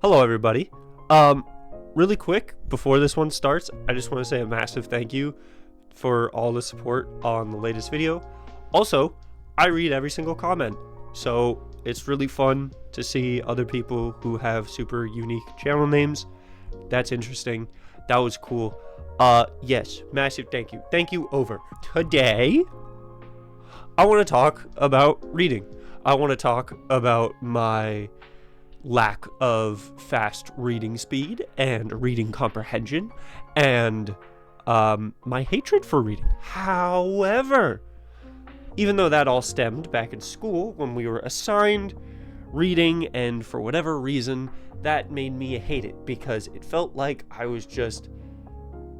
Hello, everybody. Really quick, before this one starts, I just want to say a massive thank you for all the support on the latest video. Also, I read every single comment, so it's really fun to see other people who have super unique channel names. That's interesting. That was cool. Yes, massive thank you. Thank you over. Today, I want to talk about reading. I want to talk about my lack of fast reading speed and reading comprehension and my hatred for reading. However, even though that all stemmed back in school when we were assigned reading, and for whatever reason that made me hate it because it felt like I was just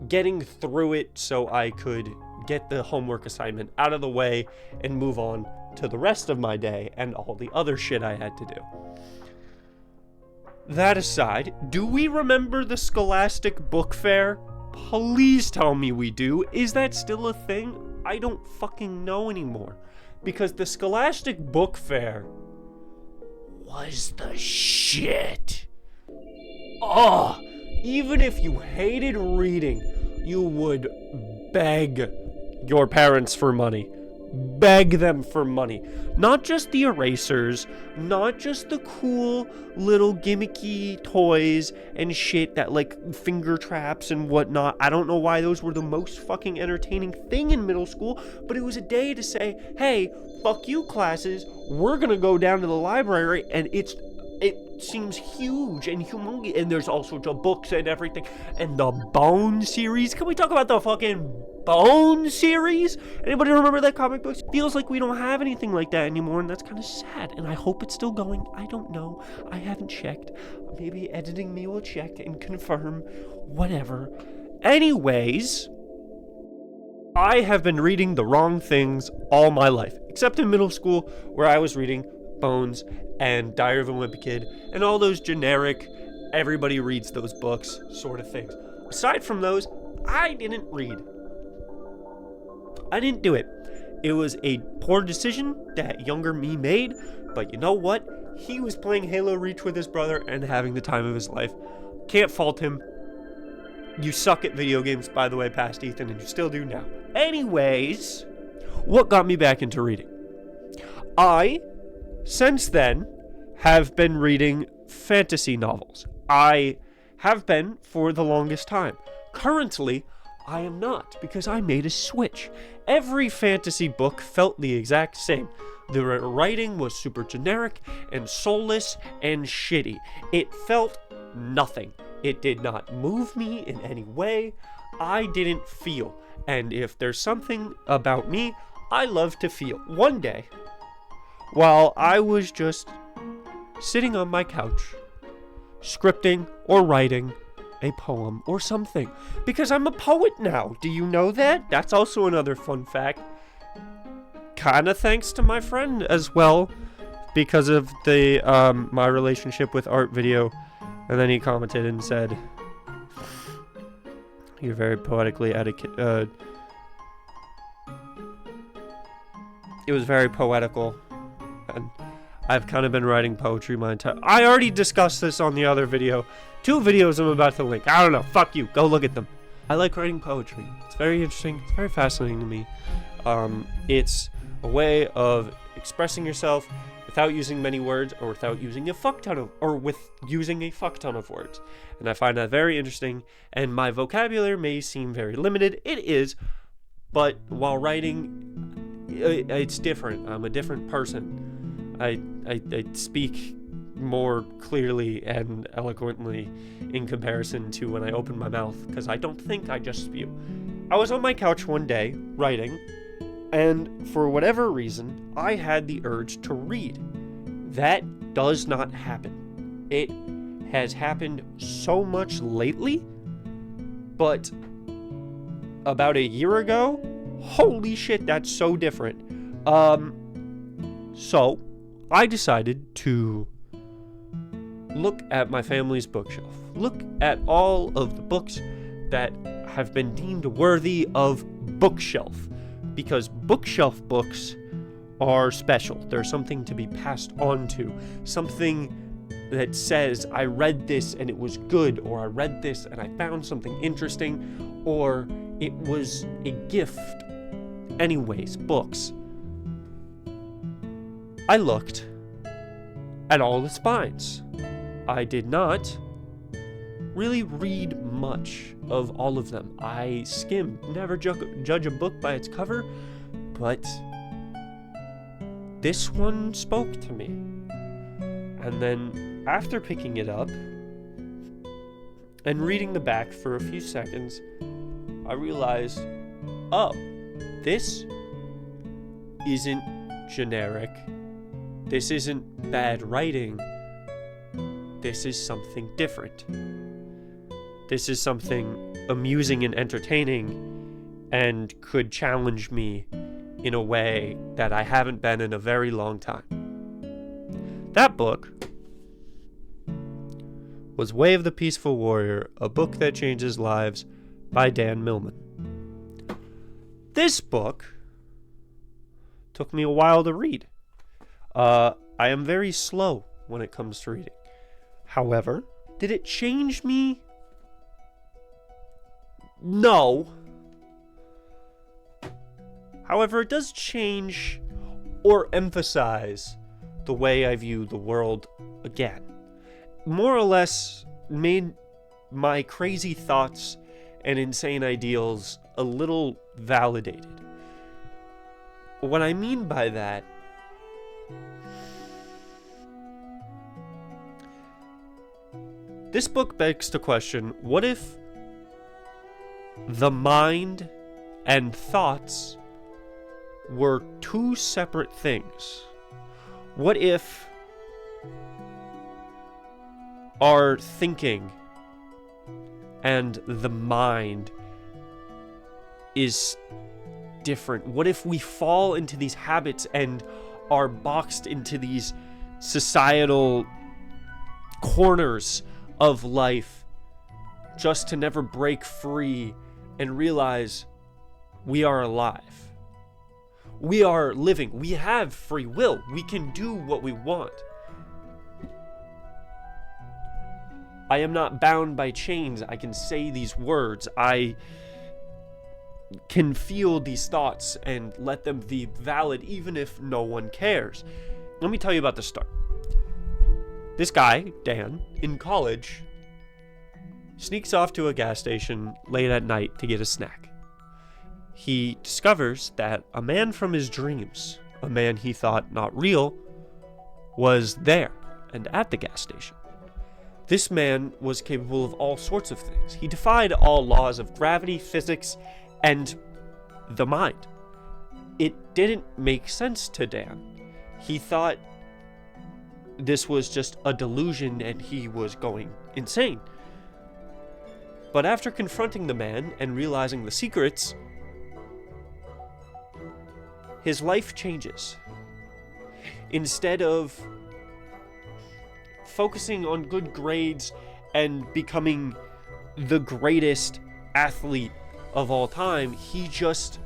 getting through it so I could get the homework assignment out of the way and move on to the rest of my day and all the other shit I had to do. That aside, do we remember the Scholastic Book Fair? Please tell me we do. Is that still a thing? I don't fucking know anymore. Because the Scholastic Book Fair was the shit. Oh, even if you hated reading, you would beg your parents for money. Beg them for money. Not just the erasers, not just the cool little gimmicky toys and shit that like finger traps and whatnot. I don't know why those were the most fucking entertaining thing in middle school, but it was a day to say, hey, fuck you classes, we're gonna go down to the library, and it seems huge and humongous, and there's all sorts of books and everything. And the Bone series, can we talk about the fucking Bone series? Anybody remember that comic book? Feels like we don't have anything like that anymore, and that's kind of sad, and I hope it's still going. I don't know, I haven't checked. Maybe editing me will check and confirm, whatever. Anyways, I have been reading the wrong things all my life, except in middle school where I was reading Bones and Diary of a Wimpy Kid and all those generic everybody reads those books sort of things. Aside from those, I didn't read. I didn't do it. It was a poor decision that younger me made, but you know what? He was playing Halo Reach with his brother and having the time of his life. Can't fault him. You suck at video games, by the way, past Ethan, and you still do now. Anyways, what got me back into reading? I, since then, have been reading fantasy novels. I have been for the longest time. Currently, I am not, because I made a switch. Every fantasy book felt the exact same. The writing was super generic and soulless and shitty. It felt nothing. It did not move me in any way. I didn't feel. And if there's something about me, I love to feel. One day, while I was just sitting on my couch, scripting or writing a poem or something, because I'm a poet now. Do you know that? That's also another fun fact. Kinda thanks to my friend as well, because of the my relationship with art video. And then he commented and said, "You're very poetically it was very poetical." And I've kind of been writing poetry my entire... I already discussed this on the other video. 2 videos I'm about to link. I don't know. Fuck you. Go look at them. I like writing poetry. It's very interesting. It's very fascinating to me. It's a way of expressing yourself without using many words, or without using a fuck ton of... or with using a fuck ton of words. And I find that very interesting. And my vocabulary may seem very limited. It is. But while writing, it's different. I'm a different person. I speak more clearly and eloquently in comparison to when I open my mouth, because I don't think I just spew. I was on my couch one day, writing, and for whatever reason, I had the urge to read. That does not happen. It has happened so much lately, but about a year ago, holy shit, that's so different. So I decided to look at my family's bookshelf. Look at all of the books that have been deemed worthy of bookshelf. Because bookshelf books are special. They're something to be passed on to. Something that says I read this and it was good, or I read this and I found something interesting, or it was a gift. Anyways, books. I looked at all the spines. I did not really read much of all of them. I skimmed, never judge a book by its cover, but this one spoke to me. And then after picking it up and reading the back for a few seconds, I realized, oh, this isn't generic. This isn't bad writing. This is something different. This is something amusing and entertaining and could challenge me in a way that I haven't been in a very long time. That book was Way of the Peaceful Warrior, a book that changes lives by Dan Millman. This book took me a while to read. I am very slow when it comes to reading. However, did it change me? No. However, it does change or emphasize the way I view the world again. More or less made my crazy thoughts and insane ideals a little validated. What I mean by that, this book begs the question, what if the mind and thoughts were two separate things? What if our thinking and the mind is different? What if we fall into these habits and are boxed into these societal corners of life just to never break free and realize we are alive? We are living. We have free will. We can do what we want. I am not bound by chains. I can say these words. I can feel these thoughts and let them be valid even if no one cares. Let me tell you about the start. This guy, Dan, in college, sneaks off to a gas station late at night to get a snack. He discovers that a man from his dreams, a man he thought not real, was there and at the gas station. This man was capable of all sorts of things. He defied all laws of gravity, physics, and the mind. It didn't make sense to Dan. He thought this was just a delusion and he was going insane. But after confronting the man and realizing the secrets, his life changes. Instead of focusing on good grades and becoming the greatest athlete of all time, he just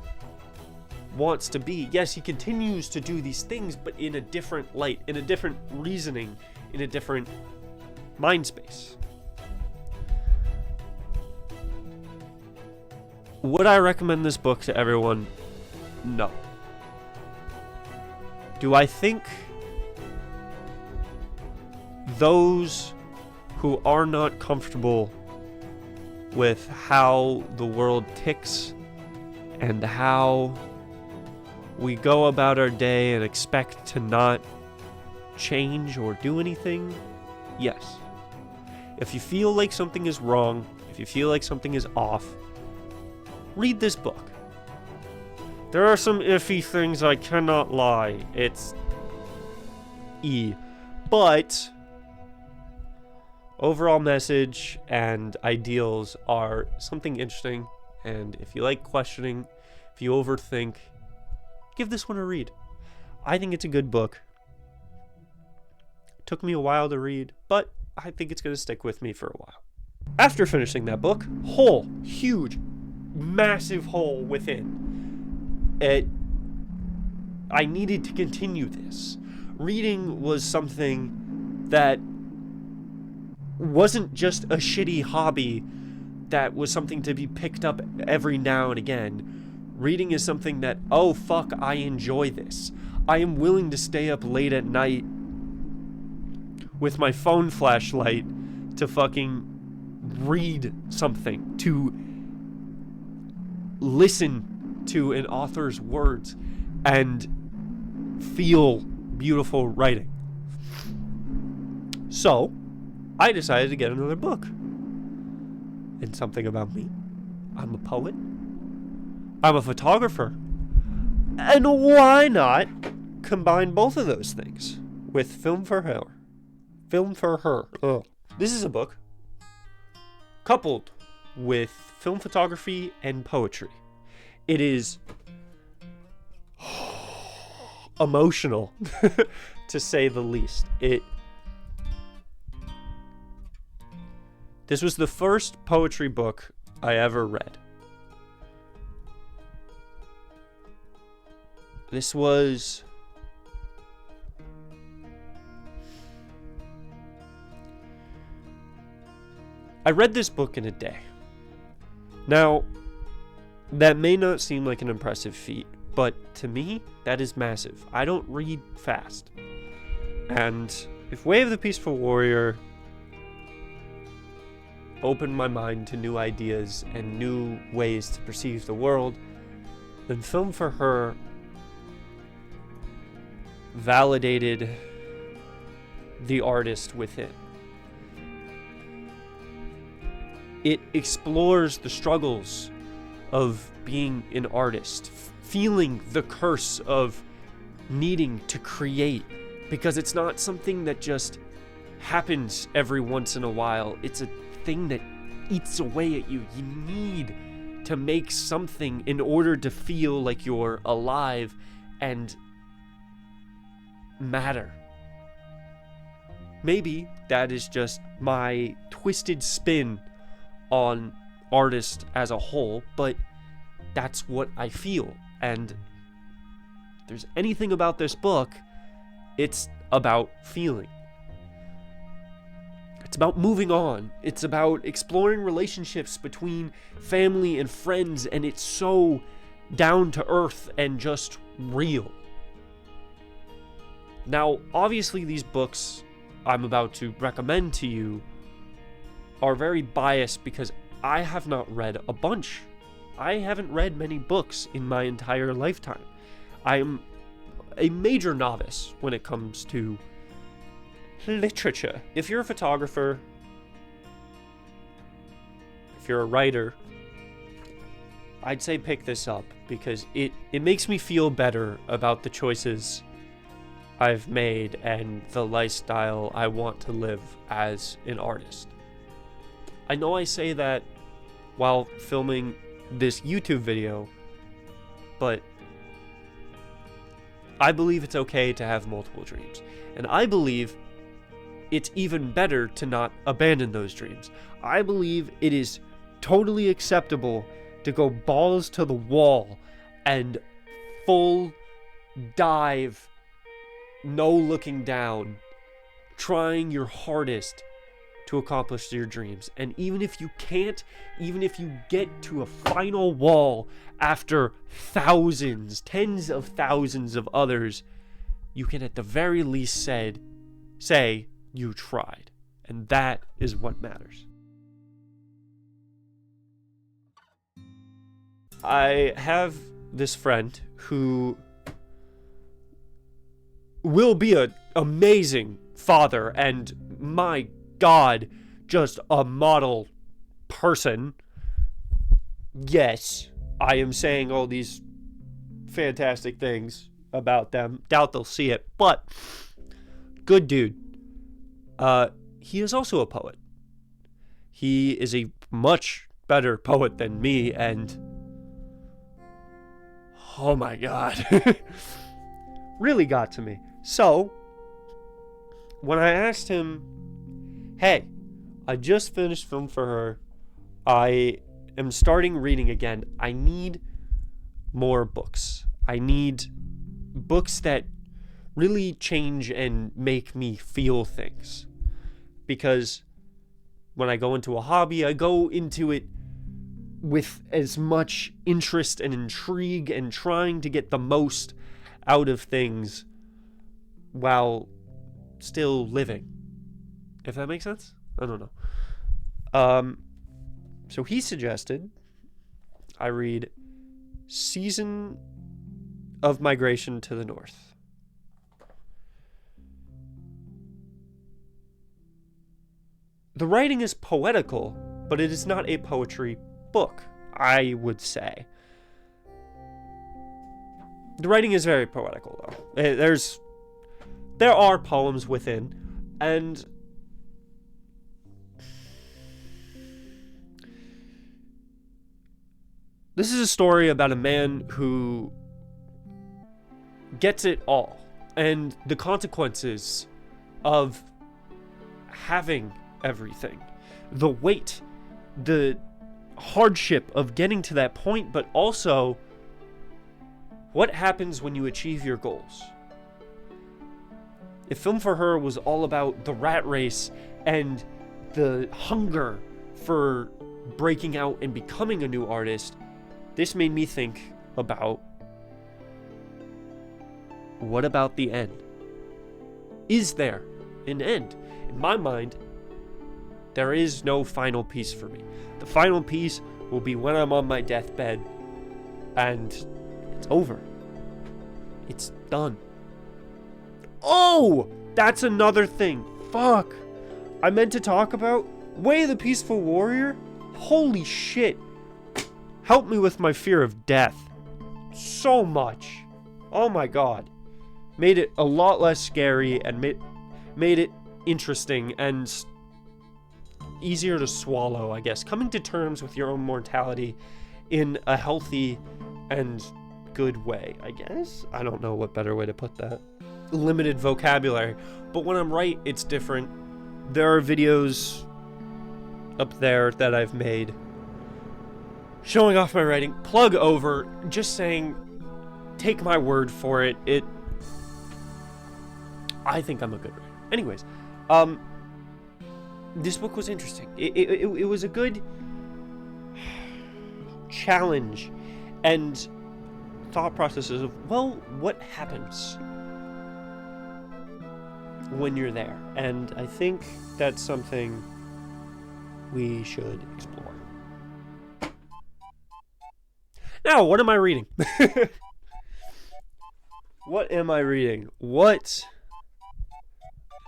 wants to be. Yes, he continues to do these things, but in a different light, in a different reasoning, in a different mind space. Would I recommend this book to everyone? No. Do I think those who are not comfortable with how the world ticks and how we go about our day and expect to not change or do anything? Yes. If you feel like something is wrong, if you feel like something is off, read this book. There are some iffy things, I cannot lie. It's but overall message and ideals are something interesting, and if you like questioning, if you overthink, give this one a read. I think it's a good book. Took me a while to read, but I think it's going to stick with me for a while. After finishing that book, hole, huge, massive hole within. I needed to continue this. Reading was something that wasn't just a shitty hobby that was something to be picked up every now and again. Reading is something that, oh fuck, I enjoy this. I am willing to stay up late at night with my phone flashlight to fucking read something, to listen to an author's words and feel beautiful writing. So, I decided to get another book. And something about me. I'm a poet. I'm a photographer. And why not combine both of those things with Film for Her? Film for Her. Ugh. This is a book coupled with film photography and poetry. It is emotional, to say the least. This was the first poetry book I ever read. I read this book in a day. Now, that may not seem like an impressive feat, but to me, that is massive. I don't read fast. And if Way of the Peaceful Warrior opened my mind to new ideas and new ways to perceive the world, then Film for Her validated the artist within. It explores the struggles of being an artist, feeling the curse of needing to create, because it's not something that just happens every once in a while. It's a thing that eats away at you. You need to make something in order to feel like you're alive and matter. Maybe that is just my twisted spin on artist as a whole, but that's what I feel. And if there's anything about this book, it's about feeling. It's about moving on. It's about exploring relationships between family and friends, and it's so down to earth and just real. Now, obviously these books I'm about to recommend to you are very biased because I have not read a bunch. I haven't read many books in my entire lifetime. I am a major novice when it comes to literature. If you're a photographer, if you're a writer, I'd say pick this up because it makes me feel better about the choices I've made and the lifestyle I want to live as an artist. I know I say that while filming this YouTube video, but I believe it's okay to have multiple dreams. And I believe it's even better to not abandon those dreams. I believe it is totally acceptable to go balls to the wall and full dive, no looking down, trying your hardest to accomplish your dreams. And even if you can't, even if you get to a final wall after thousands, tens of thousands of others, you can at the very least say you tried. And that is what matters. I have this friend who will be an amazing father and, my God, just a model person. Yes, I am saying all these fantastic things about them. Doubt they'll see it, but good dude. He is also a poet. He is a much better poet than me, and oh my God, really got to me. So, when I asked him, hey, I just finished Film for Her, I am starting reading again, I need more books. I need books that really change and make me feel things. Because when I go into a hobby, I go into it with as much interest and intrigue and trying to get the most out of things while still living. If that makes sense? I don't know. So he suggested I read Season of Migration to the North. The writing is poetical, but it is not a poetry book, I would say. The writing is very poetical, though. There are poems within, and this is a story about a man who gets it all, and the consequences of having everything. The weight, the hardship of getting to that point, but also what happens when you achieve your goals. If Film for Her was all about the rat race and the hunger for breaking out and becoming a new artist, this made me think about, what about the end? Is there an end? In my mind, there is no final piece for me. The final piece will be when I'm on my deathbed and it's over. It's done. Oh! That's another thing. Fuck. I meant to talk about Way the Peaceful Warrior. Holy shit. Help me with my fear of death. So much. Oh my god. Made it a lot less scary and made it interesting and easier to swallow, I guess. Coming to terms with your own mortality in a healthy and good way, I guess. I don't know what better way to put that. Limited vocabulary. But when I'm right, it's different. There are videos up there that I've made showing off my writing. Plug over. Just saying, take my word for it. I think I'm a good writer. Anyways, this book was interesting. It was a good challenge and thought processes of, well, what happens when you're there? And I think that's something we should explore. Now, what am I reading? What am I reading? What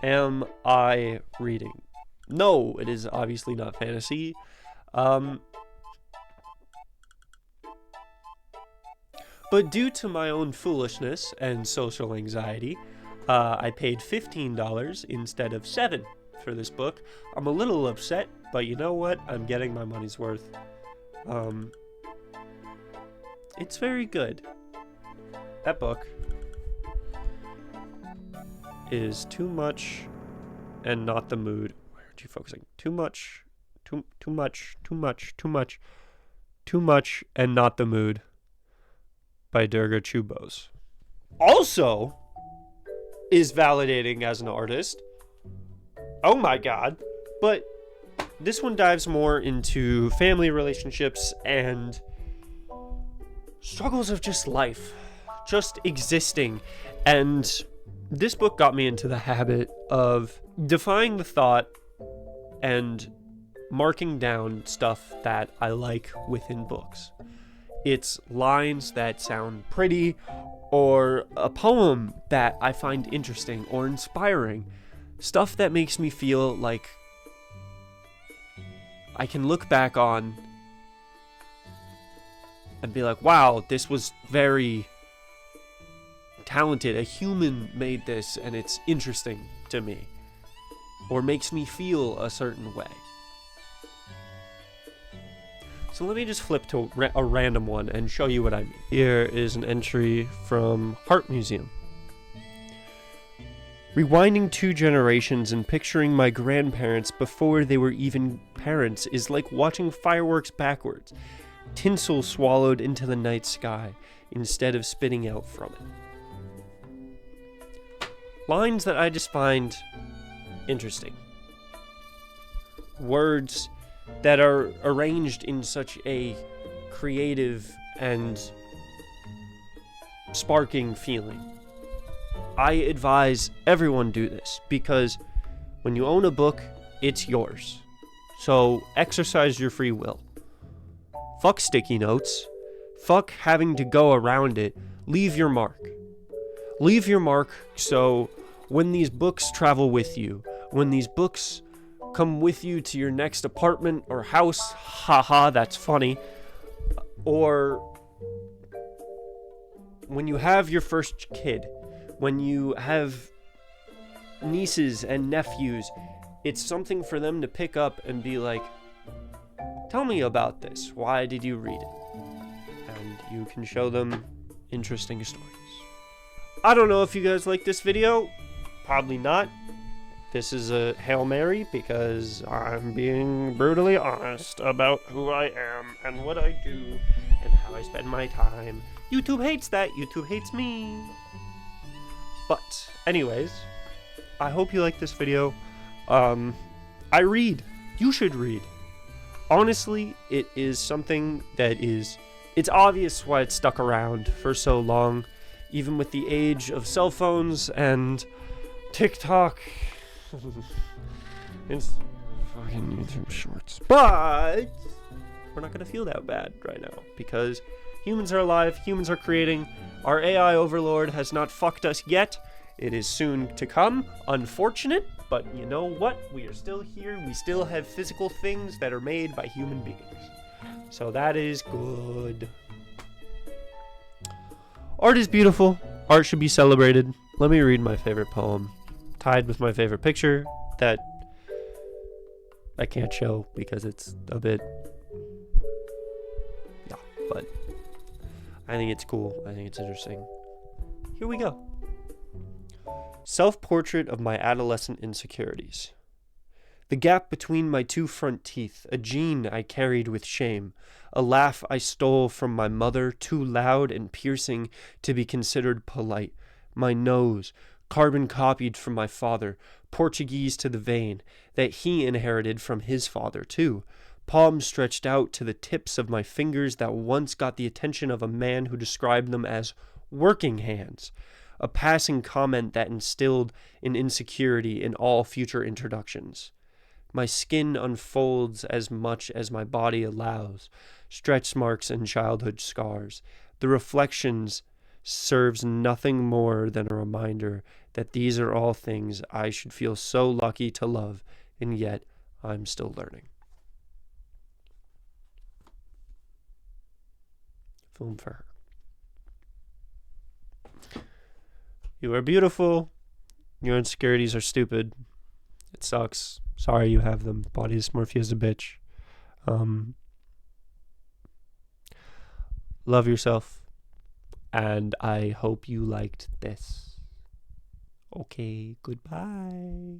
am I reading? No, it is obviously not fantasy. But due to my own foolishness and social anxiety, I paid $15 instead of $7 for this book. I'm a little upset, but you know what? I'm getting my money's worth. It's very good. That book is Too Much and Not the Mood. Where are you focusing? Too much and Not the Mood by Durga Chew-Bose. Also is validating as an artist. Oh my god. But this one dives more into family relationships and struggles of just life, just existing. And this book got me into the habit of defying the thought and marking down stuff that I like within books. It's lines that sound pretty, or a poem that I find interesting or inspiring. Stuff that makes me feel like I can look back on and be like, wow, this was very talented. A human made this and it's interesting to me. Or makes me feel a certain way. So let me just flip to a random one and show you what I mean. Here is an entry from Hearth Museum. Rewinding 2 generations and picturing my grandparents before they were even parents is like watching fireworks backwards. Tinsel swallowed into the night sky instead of spitting out from it. Lines that I just find interesting. words that are arranged in such a creative and sparking feeling. I advise everyone do this, because when you own a book, it's yours. So exercise your free will. Fuck sticky notes. Fuck having to go around it. Leave your mark. Leave your mark so when these books travel with you, when these books come with you to your next apartment or house, haha, that's funny, or when you have your first kid, when you have nieces and nephews, it's something for them to pick up and be like, tell me about this. Why did you read it? And you can show them interesting stories. I don't know if you guys like this video. Probably not. This is a Hail Mary because I'm being brutally honest about who I am and what I do and how I spend my time. YouTube hates that. YouTube hates me. But anyways, I hope you like this video. I read. You should read. Honestly, it is something that it's obvious why it's stuck around for so long, even with the age of cell phones and TikTok. It's fucking YouTube shorts. But we're not gonna feel that bad right now, because humans are alive, humans are creating. Our AI overlord has not fucked us yet. It is soon to come. Unfortunate, but you know what? We are still here. We still have physical things that are made by human beings. So that is good. Art is beautiful. Art should be celebrated. Let me read my favorite poem, tied with my favorite picture that I can't show because it's a bit, yeah, but I think it's cool. I think it's interesting. Here we go. Self-portrait of my adolescent insecurities. The gap between my two front teeth, a gene I carried with shame, a laugh I stole from my mother, too loud and piercing to be considered polite, my nose, carbon copied from my father, Portuguese to the vein, that he inherited from his father too, palms stretched out to the tips of my fingers that once got the attention of a man who described them as working hands, a passing comment that instilled an insecurity in all future introductions. My skin unfolds as much as my body allows, stretch marks and childhood scars. The reflections serves nothing more than a reminder that these are all things I should feel so lucky to love, and yet I'm still learning. Film for her. You are beautiful. Your insecurities are stupid. It sucks. Sorry you have them. Body dysmorphia is a bitch. Love yourself. And I hope you liked this. Okay, goodbye.